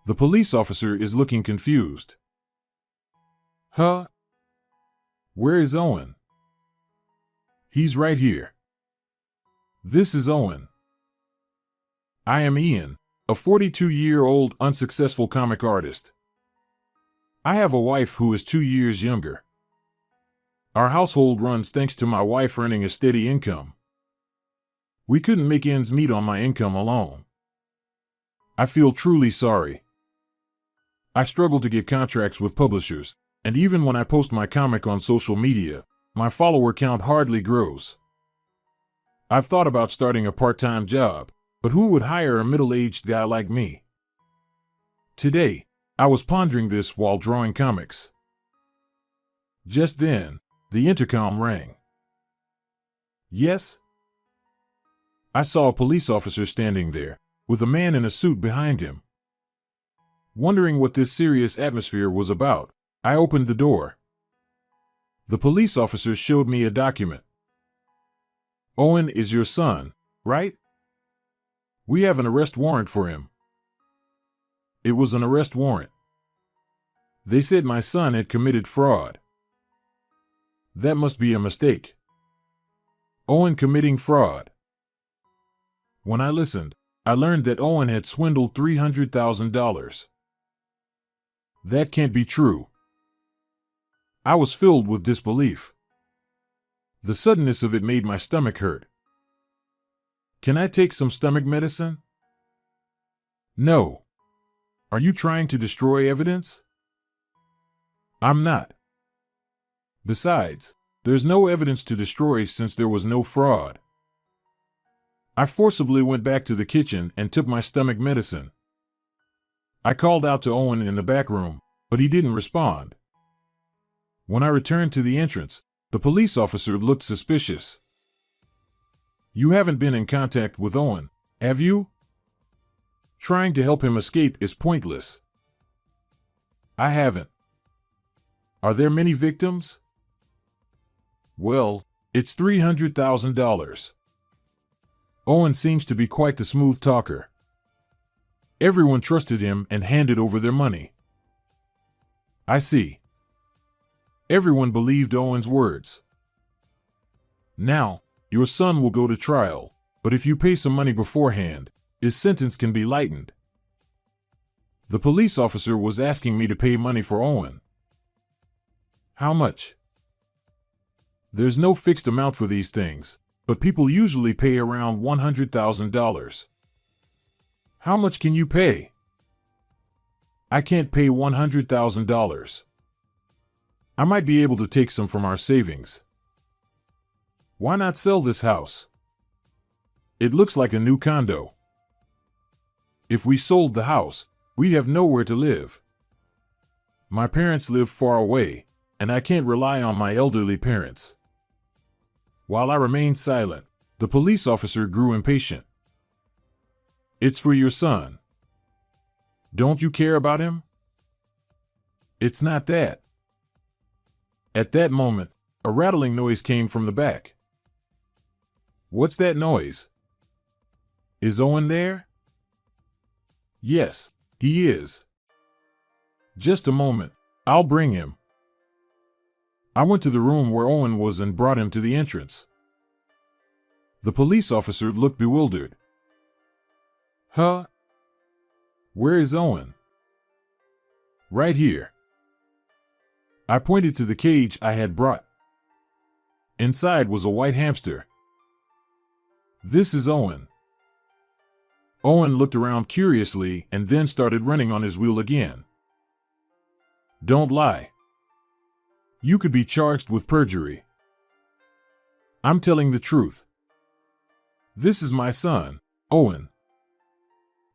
The police officer is looking confused. Huh? Where is Owen? He's right here. This is Owen. I am Ian, a 42-year-old unsuccessful comic artist. I have a wife who is 2 years younger. Our household runs thanks to my wife earning a steady income. We couldn't make ends meet on my income alone. I feel truly sorry. I struggle to get contracts with publishers, and even when I post my comic on social media, my follower count hardly grows. I've thought about starting a part-time job, but who would hire a middle-aged guy like me? Today, I was pondering this while drawing comics. Just then, the intercom rang. Yes? I saw a police officer standing there, with a man in a suit behind him. Wondering what this serious atmosphere was about, I opened the door. The police officer showed me a document. Owen is your son, right? We have an arrest warrant for him. It was an arrest warrant. They said my son had committed fraud. That must be a mistake. Owen committing fraud. When I listened, I learned that Owen had swindled $300,000. That can't be true. I was filled with disbelief. The suddenness of it made my stomach hurt. Can I take some stomach medicine? No. Are you trying to destroy evidence? I'm not. Besides, there's no evidence to destroy since there was no fraud. I forcibly went back to the kitchen and took my stomach medicine. I called out to Owen in the back room, but he didn't respond. When I returned to the entrance, the police officer looked suspicious. You haven't been in contact with Owen, have you? Trying to help him escape is pointless. I haven't. Are there many victims? Well, it's $300,000. Owen seems to be quite the smooth talker. Everyone trusted him and handed over their money. I see. Everyone believed Owen's words. Now, your son will go to trial, but if you pay some money beforehand, his sentence can be lightened. The police officer was asking me to pay money for Owen. How much? There's no fixed amount for these things, but people usually pay around $100,000. How much can you pay? I can't pay $100,000. I might be able to take some from our savings. Why not sell this house? It looks like a new condo. If we sold the house, we'd have nowhere to live. My parents live far away, and I can't rely on my elderly parents. While I remained silent, the police officer grew impatient. It's for your son. Don't you care about him? It's not that. At that moment, a rattling noise came from the back. What's that noise? Is Owen there? Yes, he is. Just a moment, I'll bring him. I went to the room where Owen was and brought him to the entrance. The police officer looked bewildered. Huh? Where is Owen? Right here. I pointed to the cage I had brought. Inside was a white hamster. This is Owen. Owen looked around curiously and then started running on his wheel again. Don't lie. You could be charged with perjury. I'm telling the truth. This is my son, Owen.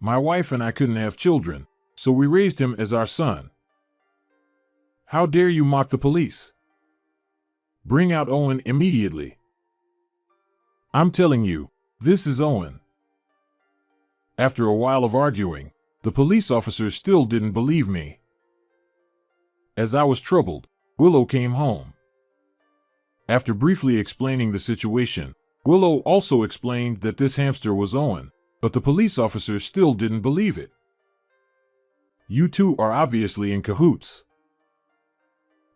My wife and I couldn't have children, so we raised him as our son. How dare you mock the police? Bring out Owen immediately. I'm telling you, this is Owen. After a while of arguing, the police officers still didn't believe me. As I was troubled, Willow came home. After briefly explaining the situation, Willow also explained that this hamster was Owen, but the police officers still didn't believe it. You two are obviously in cahoots.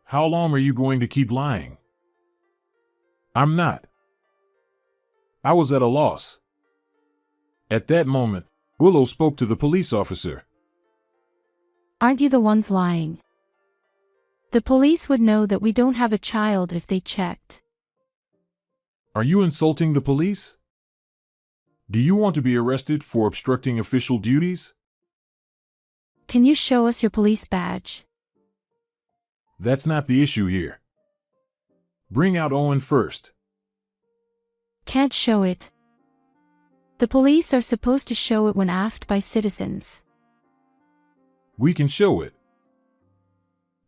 How long are you going to keep lying? I'm not. I was at a loss. At that moment, Willow spoke to the police officer. Aren't you the ones lying? The police would know that we don't have a child if they checked. Are you insulting the police? Do you want to be arrested for obstructing official duties? Can you show us your police badge? That's not the issue here. Bring out Owen first. Can't show it. The police are supposed to show it when asked by citizens. We can show it.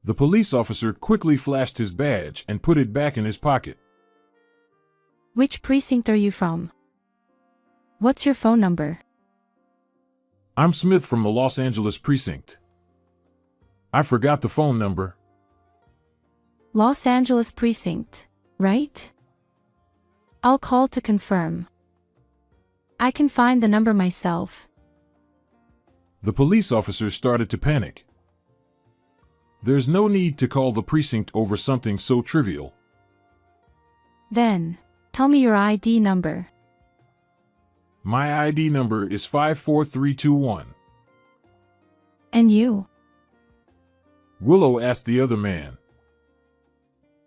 The police officer quickly flashed his badge and put it back in his pocket. Which precinct are you from? What's your phone number? I'm Smith from the Los Angeles precinct. I forgot the phone number. Los Angeles precinct, right? I'll call to confirm. I can find the number myself. The police officer started to panic. There's no need to call the precinct over something so trivial. Then, tell me your ID number. My ID number is 54321. And you? Willow asked the other man.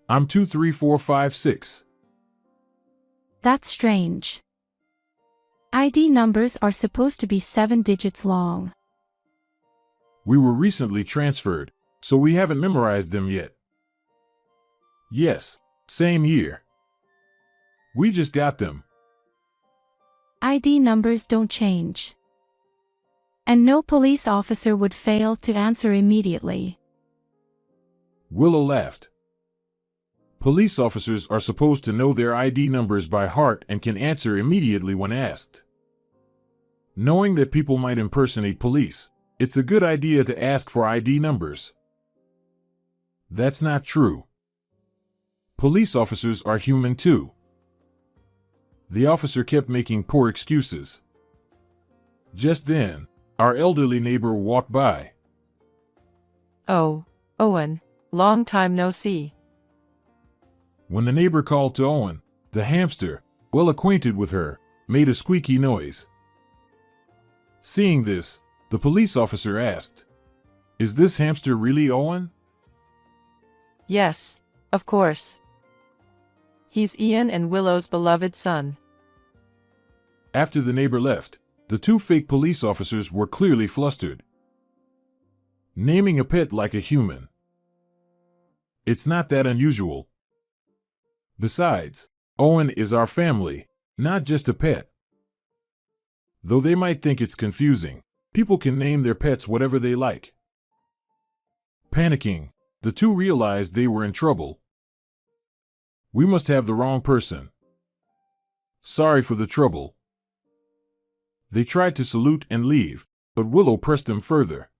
I'm 23456. That's strange. ID numbers are supposed to be 7 digits long. We were recently transferred, so we haven't memorized them yet. Yes, same year. We just got them. ID numbers don't change. And no police officer would fail to answer immediately. Willow laughed. Police officers are supposed to know their ID numbers by heart and can answer immediately when asked. Knowing that people might impersonate police, it's a good idea to ask for ID numbers. That's not true. Police officers are human too. The officer kept making poor excuses. Just then, our elderly neighbor walked by. Oh, Owen, long time no see. When the neighbor called to Owen, the hamster, well acquainted with her, made a squeaky noise. Seeing this, the police officer asked, "Is this hamster really Owen?" Yes, of course. He's Ian and Willow's beloved son. After the neighbor left, the two fake police officers were clearly flustered. Naming a pet like a human. It's not that unusual. Besides, Owen is our family, not just a pet. Though they might think it's confusing, people can name their pets whatever they like. Panicking, the two realized they were in trouble. We must have the wrong person. Sorry for the trouble. They tried to salute and leave, but Willow pressed them further.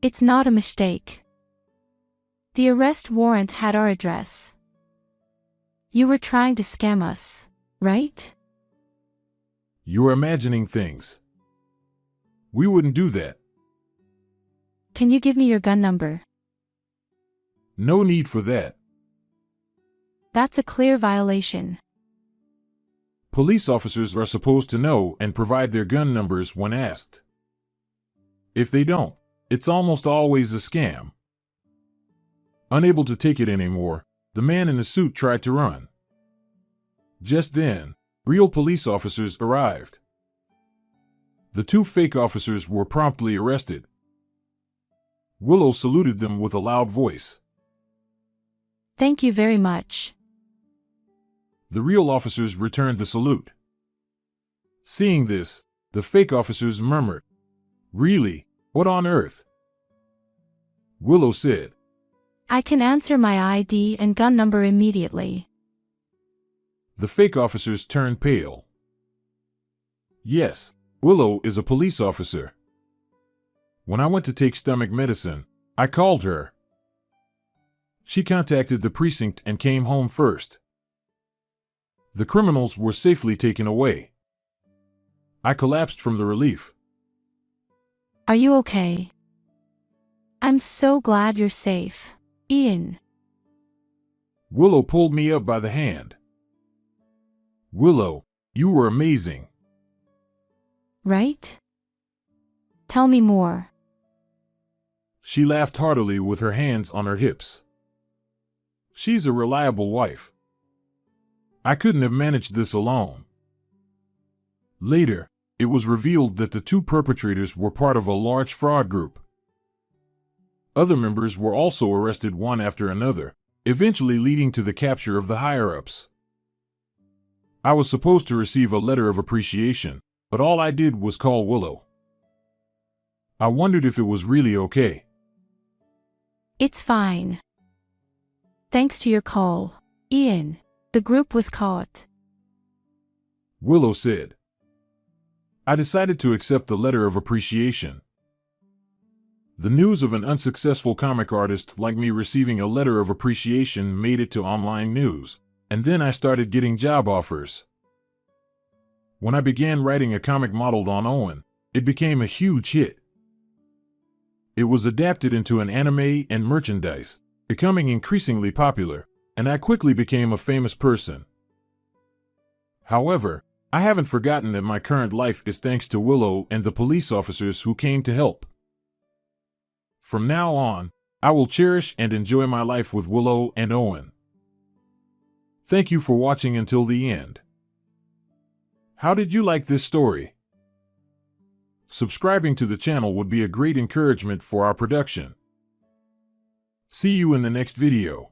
It's not a mistake. The arrest warrant had our address. You were trying to scam us, right? You're imagining things. We wouldn't do that. Can you give me your gun number? No need for that. That's a clear violation. Police officers are supposed to know and provide their gun numbers when asked. If they don't, it's almost always a scam. Unable to take it anymore, the man in the suit tried to run. Just then, real police officers arrived. The two fake officers were promptly arrested. Willow saluted them with a loud voice. Thank you very much. The real officers returned the salute. Seeing this, the fake officers murmured, "Really? What on earth?" Willow said, I can answer my ID and gun number immediately. The fake officers turned pale. Yes, Willow is a police officer. When I went to take stomach medicine, I called her. She contacted the precinct and came home first. The criminals were safely taken away. I collapsed from the relief. Are you okay? I'm so glad you're safe, Ian. Willow pulled me up by the hand. Willow, you were amazing. Right? Tell me more. She laughed heartily with her hands on her hips. She's a reliable wife. I couldn't have managed this alone. Later, it was revealed that the two perpetrators were part of a large fraud group. Other members were also arrested one after another, eventually leading to the capture of the higher-ups. I was supposed to receive a letter of appreciation, but all I did was call Willow. I wondered if it was really okay. It's fine. Thanks to your call, Ian, the group was caught. Willow said. I decided to accept the letter of appreciation. The news of an unsuccessful comic artist like me receiving a letter of appreciation made it to online news, and then I started getting job offers. When I began writing a comic modeled on Owen, it became a huge hit. It was adapted into an anime and merchandise, becoming increasingly popular, and I quickly became a famous person. However, I haven't forgotten that my current life is thanks to Willow and the police officers who came to help. From now on, I will cherish and enjoy my life with Willow and Owen. Thank you for watching until the end. How did you like this story? Subscribing to the channel would be a great encouragement for our production. See you in the next video.